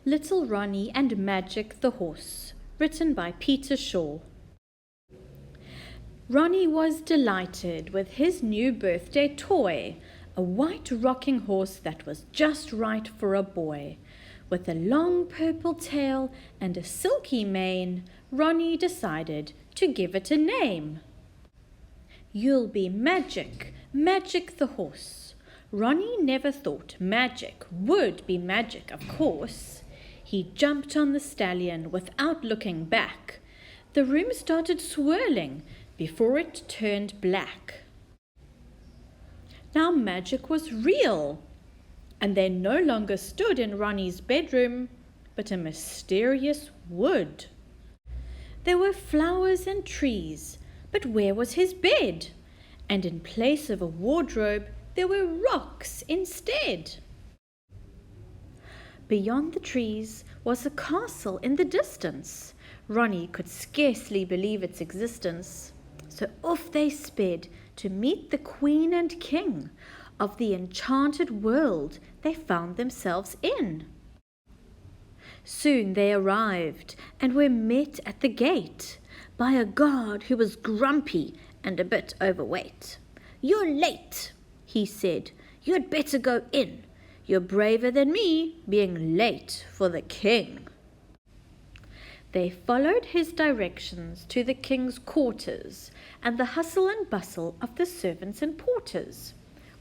Little Ronnie and Magic the Horse, written by Peter Shaw. Ronnie was delighted with his new birthday toy, a white rocking horse that was just right for a boy. With a long purple tail and a silky mane, Ronnie decided to give it a name. You'll be Magic, Magic the Horse. Ronnie never thought magic would be magic, of course. He jumped on the stallion without looking back. The room started swirling before it turned black. Now magic was real, and they no longer stood in Ronnie's bedroom, but a mysterious wood. There were flowers and trees, but where was his bed? And in place of a wardrobe, there were rocks instead. Beyond the trees was a castle in the distance. Ronnie could scarcely believe its existence. So off they sped to meet the Queen and King of the enchanted world they found themselves in. Soon they arrived and were met at the gate by a guard who was grumpy and a bit overweight. "You're late," he said. "You'd better go in. You're braver than me, being late for the king." They followed his directions to the king's quarters and the hustle and bustle of the servants and porters.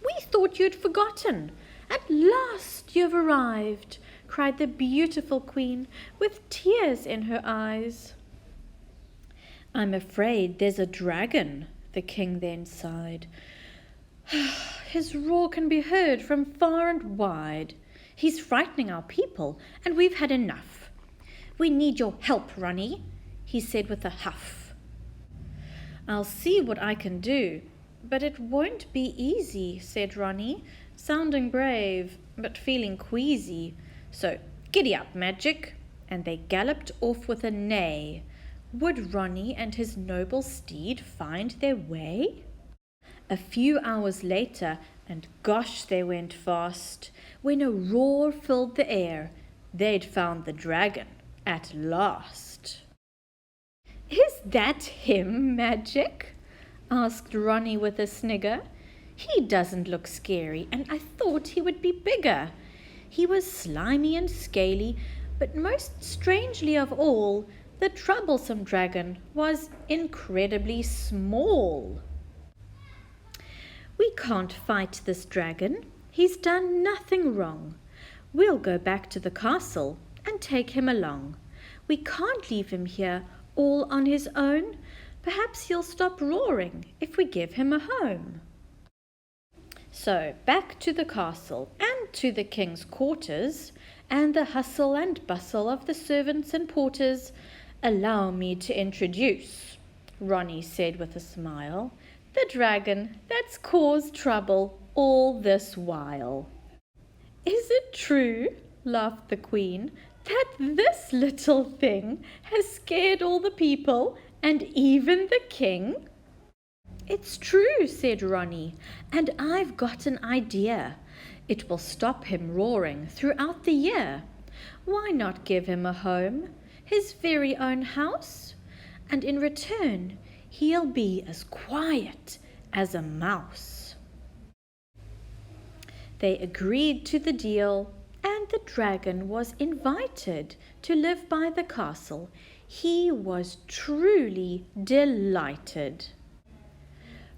"We thought you'd forgotten. At last you've arrived," cried the beautiful queen with tears in her eyes. "I'm afraid there's a dragon," the king then sighed. "His roar can be heard from far and wide. He's frightening our people, and we've had enough. We need your help, Ronnie," he said with a huff. "I'll see what I can do, but it won't be easy," said Ronnie, sounding brave, but feeling queasy. "So giddy up, Magic," and they galloped off with a neigh. Would Ronnie and his noble steed find their way? A few hours later, and gosh, they went fast, when a roar filled the air. They'd found the dragon at last. "Is that him, Magic?" asked Ronnie with a snigger. "He doesn't look scary, and I thought he would be bigger. He was slimy and scaly, but most strangely of all, the troublesome dragon was incredibly small." "We can't fight this dragon. He's done nothing wrong. We'll go back to the castle and take him along. We can't leave him here all on his own. Perhaps he'll stop roaring if we give him a home." So back to the castle and to the king's quarters and the hustle and bustle of the servants and porters. "Allow me to introduce," Ronnie said with a smile, "the dragon that's caused trouble all this while." "Is it true," laughed the queen, "that this little thing has scared all the people and even the king?" "It's true," said Ronnie, "and I've got an idea. It will stop him roaring throughout the year. Why not give him a home, his very own house? And in return, he'll be as quiet as a mouse." They agreed to the deal, and the dragon was invited to live by the castle. He was truly delighted.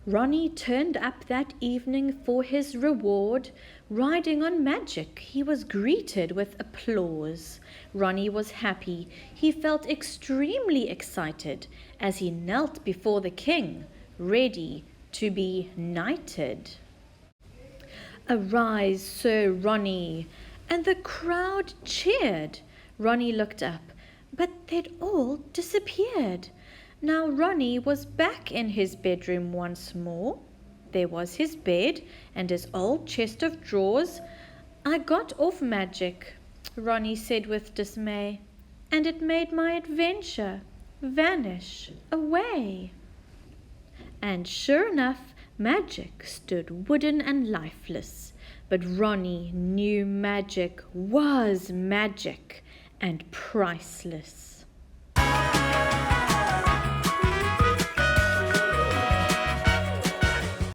Ronnie turned up that evening for his reward. Riding on Magic, he was greeted with applause. Ronnie was happy. He felt extremely excited as he knelt before the king, ready to be knighted. "Arise, Sir Ronnie," and the crowd cheered. Ronnie looked up, but they'd all disappeared. Now Ronnie was back in his bedroom once more. There was his bed and his old chest of drawers. "I got off Magic," Ronnie said with dismay, "and it made my adventure vanish away." And sure enough, Magic stood wooden and lifeless. But Ronnie knew magic was magic, and priceless.